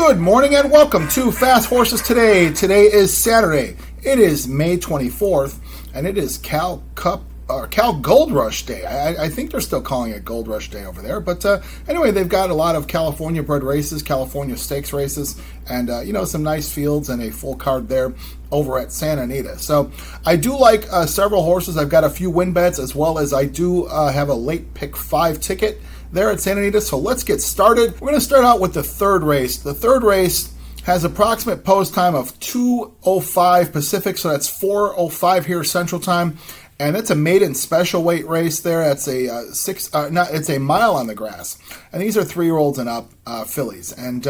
Good morning and welcome to Fast Horses Today. Today is Saturday. It is May 24th, and it is Cal Gold Rush Day. I think they're still calling it Gold Rush Day over there. But anyway, they've got a lot of California bred races, California stakes races, and some nice fields and a full card there over at Santa Anita. So I do like several horses. I've got a few win bets, as well as I do have a late pick 5 ticket there at Santa Anita. So let's get started. We're going to start out with the third race. The third race has approximate post time of 2:05 Pacific, so that's 4:05 here Central Time. And it's a maiden special weight race there. That's it's a mile on the grass. And these are 3-year-olds and up fillies. And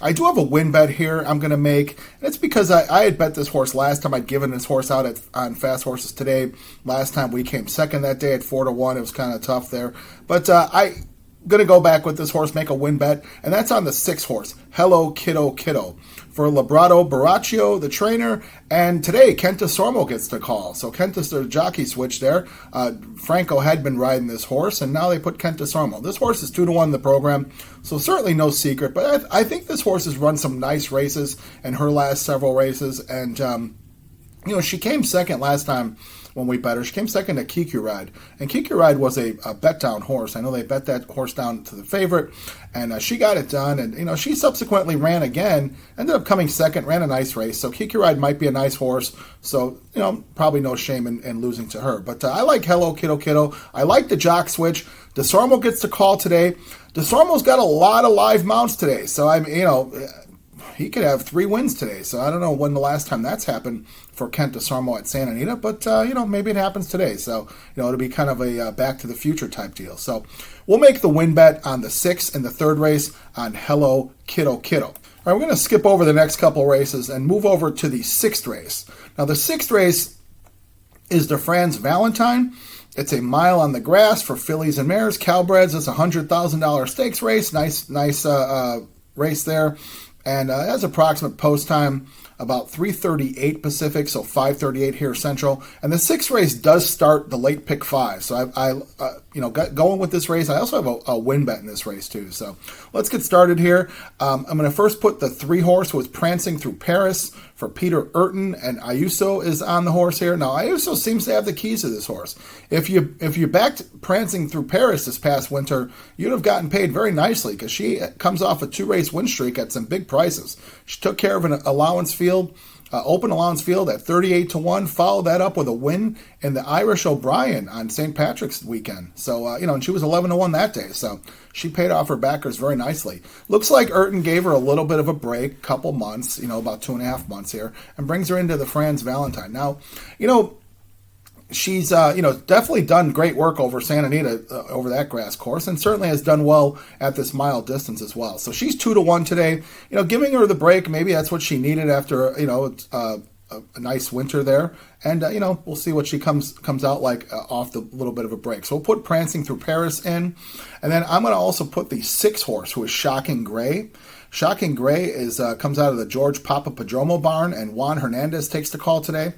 I do have a win bet here I'm going to make. And it's because I had bet this horse last time. I'd given this horse out on Fast Horses Today. Last time we came second that day at 4-1. It was kind of tough there. But I'm going to go back with this horse, make a win bet. And that's on the 6th horse, Hello Kiddo Kiddo, for Labrado Baraccio, the trainer. And today, Kenta Sormo gets the call. So Kenta's the jockey switch there. Franco had been riding this horse, and now they put Kenta Sormo. This horse is 2-1 in the program, so certainly no secret. But I think this horse has run some nice races in her last several races. And, she came second last time when we bet her. She came second to Kiku Ride. And Kiku Ride was a bet down horse. I know they bet that horse down to the favorite, and she got it done. And, she subsequently ran again, ended up coming second, ran a nice race. So Kiku Ride might be a nice horse. So, probably no shame in losing to her. But I like Hello Kiddo Kiddo. I like the jock switch. DeSormo gets the call today. DeSormo's got a lot of live mounts today. So, he could have 3 wins today. So I don't know when the last time that's happened for Kenta Sormo at Santa Anita, but, maybe it happens today. So, it'll be kind of a back to the future type deal. So we'll make the win bet on the 6th and the 3rd race on Hello Kiddo Kiddo. All right, we're going to skip over the next couple races and move over to the 6th race. Now, the 6th race is the Franz Valentine. It's a mile on the grass for fillies and mares. Cowbreds. It's a $100,000 stakes race. Nice race there. And it has approximate post time about 3:38 Pacific, so 5:38 here Central. And the 6th race does start the late pick 5. So I got going with this race. I also have a win bet in this race too. So let's get started here. I'm going to first put the 3 horse who is prancing through Paris for Peter Urton, and Ayuso is on the horse here. Now Ayuso seems to have the keys to this horse. If you backed Prancing Through Paris this past winter, you'd have gotten paid very nicely because she comes off a 2-race win streak at some big prices. She took care of an allowance field, open allowance field at 38-1. Followed that up with a win in the Irish O'Brien on St. Patrick's weekend. So and she was 11-1 that day. So she paid off her backers very nicely. Looks like Urton gave her a little bit of a break, couple months, about 2.5 months here, and brings her into the Franz Valentine. Now, she's definitely done great work over Santa Anita, over that grass course, and certainly has done well at this mile distance as well. So she's 2-1 today. Giving her the break, maybe that's what she needed after a nice winter there. And we'll see what she comes out like off the little bit of a break. So we'll put Prancing Through Paris in, and then I'm going to also put the 6th horse, who is Shocking Gray. Shocking Gray comes out of the George Papapadromo barn, and Juan Hernandez takes the call today.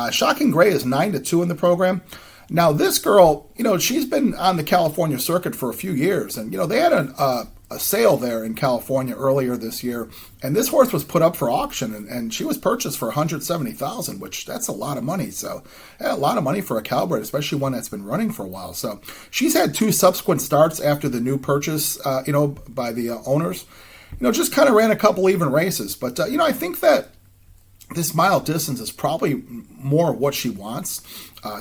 Shocking Gray is 9-2 in the program. Now, this girl, she's been on the California circuit for a few years. And, they had a sale there in California earlier this year. And this horse was put up for auction, and she was purchased for $170,000, which that's a lot of money. So, a lot of money for a Cowbred, especially one that's been running for a while. So, she's had 2 subsequent starts after the new purchase, by the owners. Just kind of ran a couple even races. But, I think that this mile distance is probably more what she wants.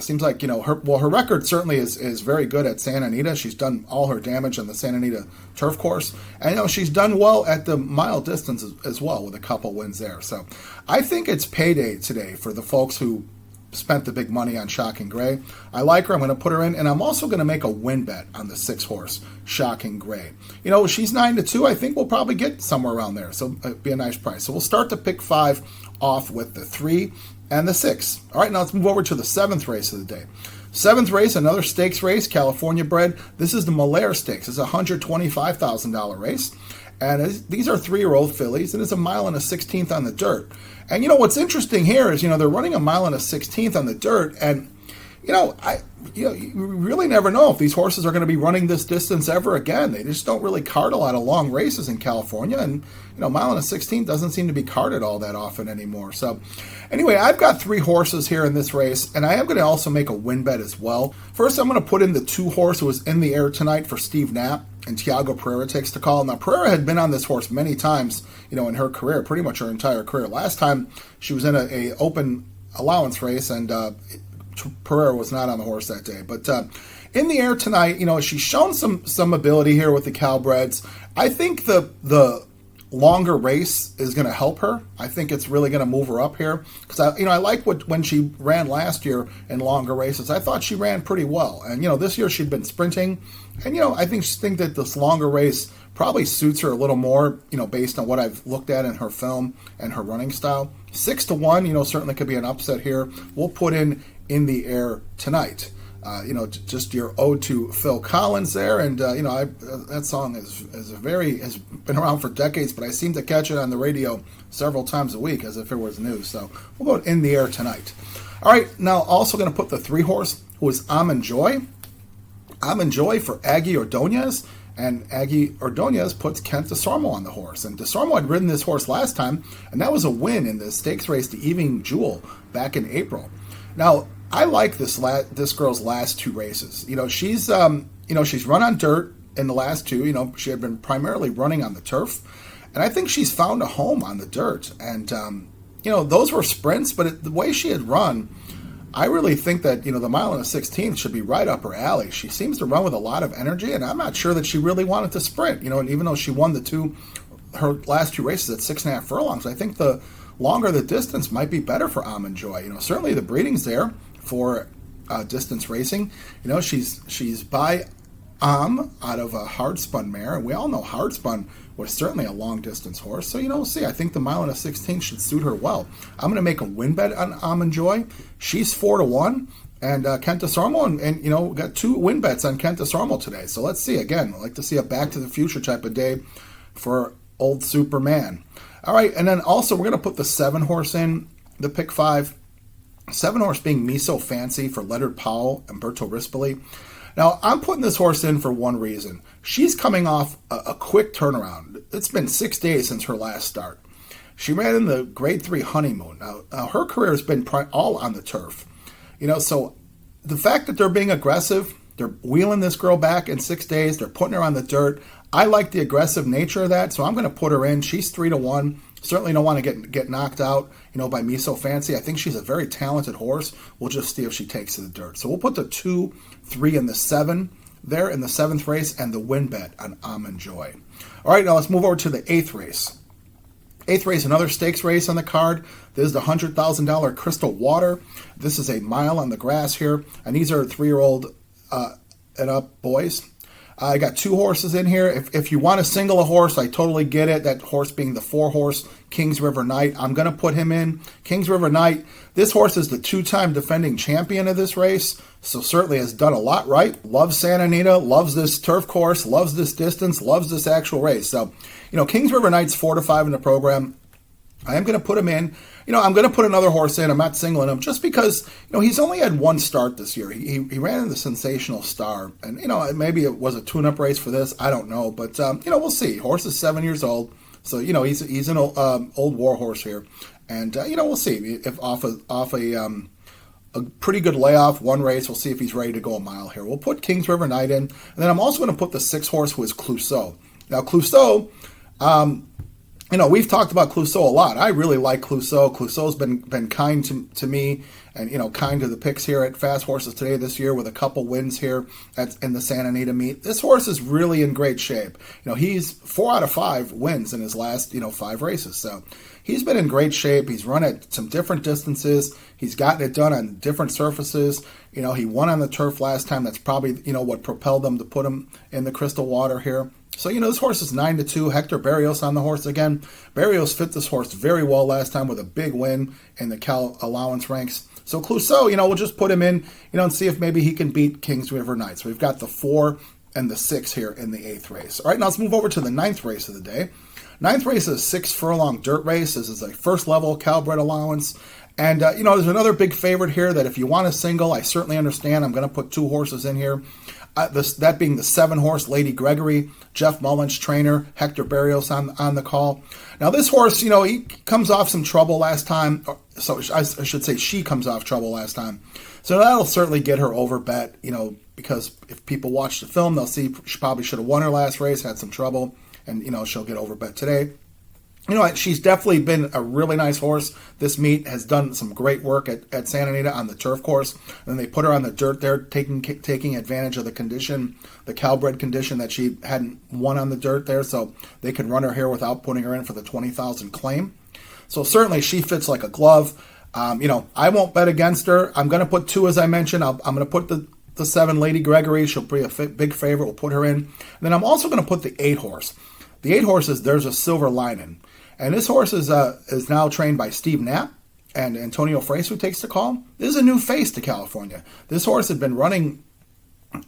Seems like, her record certainly is very good at Santa Anita. She's done all her damage on the Santa Anita turf course. And, she's done well at the mile distance as well with a couple wins there. So I think it's payday today for the folks who spent the big money on Shocking Gray. I like her. I'm going to put her in, and I'm also going to make a win bet on the 6th horse, Shocking Gray. She's 9-2. I think we'll probably get somewhere around there, so it'd be a nice price. So we'll start the pick 5 off with the 3 and the 6. All right, now let's move over to the 7th race of the day. 7th race, another stakes race, California bred. This is the Malaire Stakes. It's a $125,000 race. And these are 3-year-old fillies, and it's a mile and a 16th on the dirt. And what's interesting here is, they're running a mile and a 16th on the dirt, and You really never know if these horses are going to be running this distance ever again. They just don't really card a lot of long races in California, and mile and a 16 doesn't seem to be carded all that often anymore. So, anyway, I've got 3 horses here in this race, and I am going to also make a win bet as well. First, I'm going to put in the 2 horse who was in the air tonight for Steve Knapp, and Tiago Pereira takes the call. Now, Pereira had been on this horse many times, in her career, pretty much her entire career. Last time she was in a open allowance race, and Pereira was not on the horse that day. But in the air tonight, she's shown some ability here with the Calbreds. I think the longer race is going to help her. I think it's really going to move her up here because I like when she ran last year in longer races. I thought she ran pretty well, and this year she'd been sprinting, and I think that this longer race probably suits her a little more, based on what I've looked at in her film and her running style. 6-1, certainly could be an upset here. We'll put in the air tonight. Just your ode to Phil Collins there, and that song has been around for decades, but I seem to catch it on the radio several times a week as if it was news. So we'll go in the air tonight. All right, now also going to put the 3 horse who is Almond Joy. Almond Joy for Aggie Ordonez, and Aggie Ordonez puts Kent DeSormo on the horse. And DeSormo had ridden this horse last time, and that was a win in the stakes race to Evening Jewel back in April. Now, I like this girl's last 2 races. She's run on dirt in the last 2. She had been primarily running on the turf, and I think she's found a home on the dirt. And those were sprints, but the way she had run, I really think that the mile and a 16th should be right up her alley. She seems to run with a lot of energy, and I'm not sure that she really wanted to sprint. And even though she won her last 2 races at 6.5 furlongs, I think the longer the distance might be better for Almond Joy. Certainly the breeding's there for distance racing. She's by out of a hard spun mare, and we all know hard spun was certainly a long distance horse. So we'll see. I think the mile and a 16 should suit her well. I'm going to make a win bet on Almond Joy. She's 4-1, and Kent DeSormo, and got 2 win bets on Kent DeSormo today. So let's see. Again, I'd like to see a Back to the Future type of day for old Superman. All right, and then also we're going to put the 7 horse in the pick 5. 7 horse being Me So Fancy for Leonard Powell and Berto Rispoli. Now, I'm putting this horse in for one reason. She's coming off a quick turnaround. It's been 6 days since her last start. She ran in the Grade 3 honeymoon. Now her career has been all on the turf. So the fact that they're being aggressive, they're wheeling this girl back in 6 days, they're putting her on the dirt. I like the aggressive nature of that, so I'm going to put her in. She's 3-1. Certainly don't want to get knocked out, by Me So Fancy. I think she's a very talented horse. We'll just see if she takes to the dirt. So we'll put the 2, 3, and the 7 there in the 7th race, and the win bet on Almond Joy. All right, now let's move over to the 8th race. 8th race, another stakes race on the card. This is the $100,000 Crystal Water. This is a mile on the grass here, and these are 3-year-old and up boys. I got 2 horses in here. If you want to single a horse, I totally get it. That horse being the 4 horse Kings River Knight. I'm going to put him in. Kings River Knight. This horse is the 2-time defending champion of this race, so certainly has done a lot right. Loves Santa Anita, loves this turf course, loves this distance, loves this actual race. So, Kings River Knight's 4-5 in the program. I am going to put him in. I'm going to put another horse in. I'm not singling him just because, he's only had 1 start this year. He ran in the Sensational Star, and, maybe it was a tune-up race for this. I don't know, but, we'll see. Horse is 7 years old, so, he's an old war horse here. And, we'll see if off a pretty good layoff, 1 race, we'll see if he's ready to go a mile here. We'll put Kings River Knight in, and then I'm also going to put the 6 horse who is Clouseau. Now, Clouseau, we've talked about Clouseau a lot. I really like Clouseau. Clouseau's been kind to me and, kind to the picks here at Fast Horses Today this year with a couple wins here in the Santa Anita meet. This horse is really in great shape. He's 4 out of 5 wins in his last, 5 races. So he's been in great shape. He's run at some different distances. He's gotten it done on different surfaces. He won on the turf last time. That's probably, what propelled them to put him in the Crystal Water here. So, this horse is 9-2. Hector Barrios on the horse again. Barrios fit this horse very well last time with a big win in the Cal allowance ranks. So, Clouseau, we'll just put him in, and see if maybe he can beat Kings River Knight. So, we've got the 4 and the 6 here in the 8th race. All right, now let's move over to the 9th race of the day. 9th race is a 6 furlong dirt race. This is a first level Calbred allowance. And, there's another big favorite here that if you want a single, I certainly understand. I'm going to put 2 horses in here. That being the 7-horse Lady Gregory, Jeff Mullen's trainer, Hector Barrios on the call. Now, this horse, he comes off some trouble last time. So I should say she comes off trouble last time. So that'll certainly get her over bet, because if people watch the film, they'll see she probably should have won her last race, had some trouble, and, she'll get over bet today. She's definitely been a really nice horse. This meet has done some great work at Santa Anita on the turf course. And they put her on the dirt there, taking advantage of the condition, the Calbred condition that she hadn't won on the dirt there. So they could run her here without putting her in for the 20,000 claim. So certainly she fits like a glove. I won't bet against her. I'm going to put 2, as I mentioned. I'm going to put the 7 Lady Gregory. She'll be a big favorite. We'll put her in. And then I'm also going to put the 8 horse. The 8 horse is There's a Silver Lining. And this horse is now trained by Steve Knapp and Antonio Freis, who takes the call. This is a new face to California. This horse had been running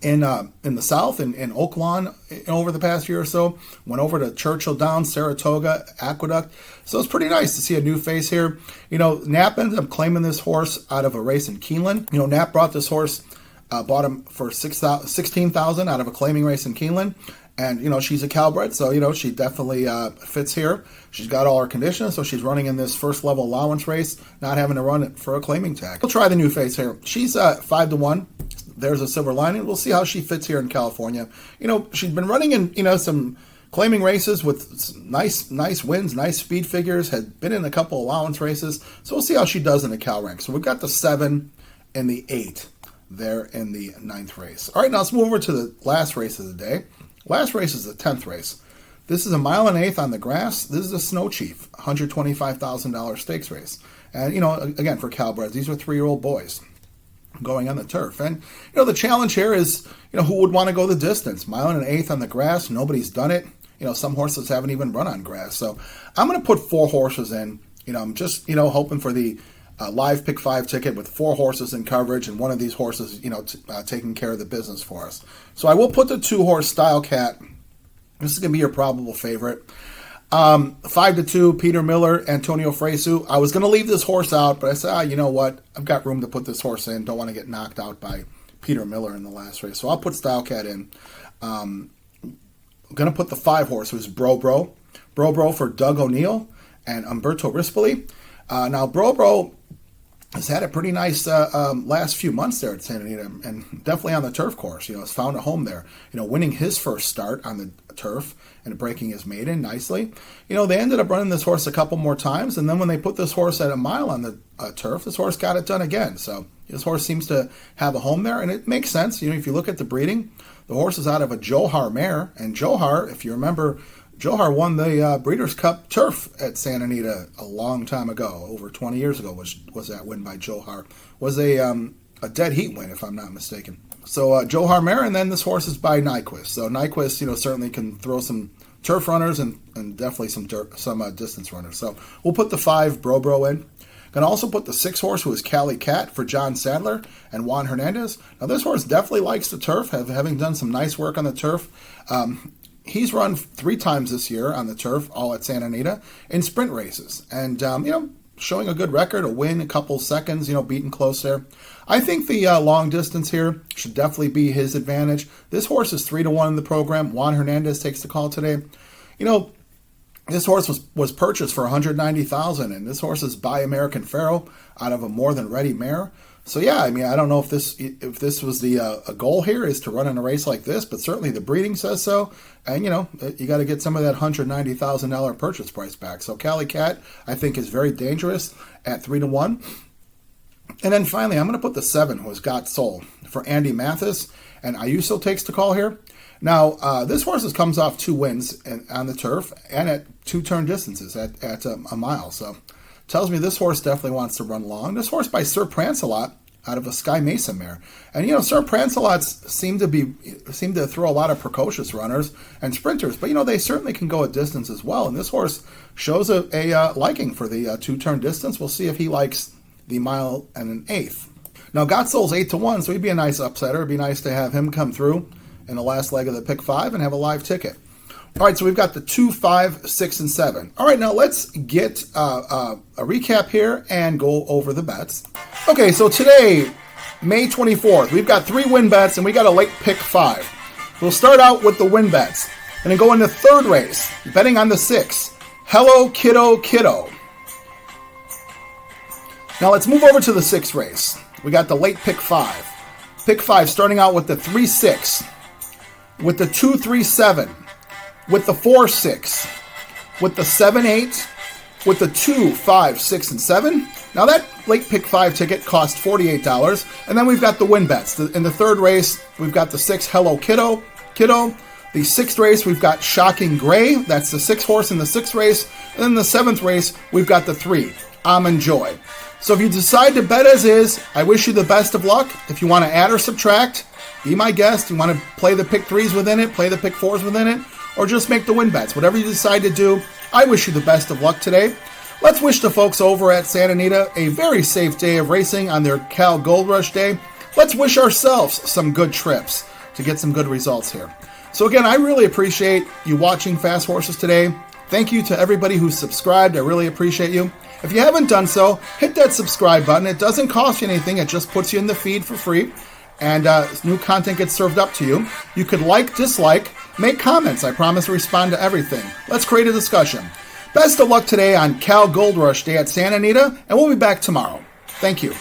in the South, in Oaklawn, over the past year or so. Went over to Churchill Downs, Saratoga, Aqueduct. So it's pretty nice to see a new face here. Knapp ended up claiming this horse out of a race in Keeneland. Knapp brought this horse, bought him for $16,000 out of a claiming race in Keeneland. And, she's a Calbred, so, she definitely fits here. She's got all her conditions, so she's running in this first-level allowance race, not having to run it for a claiming tag. We'll try the new face here. She's 5-1. There's a Silver Lining. We'll see how she fits here in California. She's been running in, some claiming races with nice wins, nice speed figures, had been in a couple allowance races. So we'll see how she does in the Cal rank. So we've got the 7 and the 8 there in the 9th race. All right, now let's move over to the last race of the day. Last race is the 10th race. This is a 1.8 on the grass. This is a Snow Chief, $125,000 stakes race. And, again, for Calbreds, these are 3-year-old boys going on the turf. And, the challenge here is, who would want to go the distance? 1.8 on the grass. Nobody's done it. Some horses haven't even run on grass. So I'm going to put 4 horses in. I'm just, hoping for the live pick 5 ticket with 4 horses in coverage and one of these horses, taking care of the business for us. So I will put the 2-horse Style Cat. This is going to be your probable favorite. 5-2, Peter Miller, Antonio Fresu. I was going to leave this horse out, but I said, you know what? I've got room to put this horse in. Don't want to get knocked out by Peter Miller in the last race. So I'll put Style Cat in. I'm going to put the 5 horse, who's Bro Bro. Bro Bro for Doug O'Neill and Umberto Rispoli. Now, Bro Bro has had a pretty nice last few months there at Santa Anita, and definitely on the turf course. Has found a home there. Winning his first start on the turf and breaking his maiden nicely. They ended up running this horse a couple more times, and then when they put this horse at a mile on the turf, this horse got it done again. So this horse seems to have a home there, and it makes sense. If you look at the breeding, the horse is out of a Johar mare, and Johar, if you remember, Johar won the Breeders' Cup Turf at Santa Anita a long time ago, over 20 years ago was that win by Johar. Was a dead heat win, if I'm not mistaken. So Johar mare, and then this horse is by Nyquist. So Nyquist, certainly can throw some turf runners and definitely some distance runners. So we'll put the 5 Bro Bro in. Going to also put the 6 horse, who is Cali Cat, for John Sadler and Juan Hernandez. Now this horse definitely likes the turf, having done some nice work on the turf. He's run 3 times this year on the turf, all at Santa Anita, in sprint races. And, showing a good record, a win, a couple seconds, beating close there. I think the long distance here should definitely be his advantage. This horse is 3-1 in the program. Juan Hernandez takes the call today. This horse was purchased for $190,000, and this horse is by American Pharoah out of a More Than Ready mare. So yeah, I don't know if this was the a goal here is to run in a race like this, but certainly the breeding says so, and you got to get some of that $190,000 purchase price back. So Cali Cat, I think, is very dangerous at 3-1. And then finally, I'm going to put the 7, who has Got Soul, for Andy Mathis, and Ayuso takes the call here. Now, this horse comes off 2 wins on the turf and at 2 turn distances at a mile. So tells me this horse definitely wants to run long. This horse by Sir Prancelot out of a Sky Mesa mare. And, Sir Prancelots seem to throw a lot of precocious runners and sprinters, but, they certainly can go a distance as well. And this horse shows a liking for the 2 turn distance. We'll see if he likes the 1.125. Now, Got Soul's 8-1, so he'd be a nice upsetter. It'd be nice to have him come through in the last leg of the pick 5 and have a live ticket. All right, so we've got the 2, 5, 6, and 7. All right, now let's get a recap here and go over the bets. Okay, so today, May 24th, we've got 3 win bets and we got a late pick 5. We'll start out with the win bets. And then go into third race, betting on the 6. Hello, Kiddo, Kiddo. Now let's move over to the 6th race. We got the late pick 5. Pick 5 starting out with the 3, 6. With the 2, 3, 7. With the 4, 6, with the 7, 8, with the 2, 5, 6, and 7. Now that late pick 5 ticket cost $48. And then we've got the win bets. In the third race, we've got the 6, Hello Kiddo, Kiddo. The 6th race, we've got Shocking Gray. That's the 6th horse in the 6th race. And then the 7th race, we've got the 3, Almond Joy. So if you decide to bet as is, I wish you the best of luck. If you want to add or subtract, be my guest. You want to play the pick 3s within it, play the pick 4s within it, or just make the win bets. Whatever you decide to do, I wish you the best of luck today. Let's wish the folks over at Santa Anita a very safe day of racing on their Cal Gold Rush Day. Let's wish ourselves some good trips to get some good results here. So again, I really appreciate you watching Fast Horses today. Thank you to everybody who's subscribed. I really appreciate you. If you haven't done so, hit that subscribe button. It doesn't cost you anything. It just puts you in the feed for free. And new content gets served up to you. You could like, dislike, make comments. I promise to respond to everything. Let's create a discussion. Best of luck today on Cal Gold Rush Day at Santa Anita, and we'll be back tomorrow. Thank you.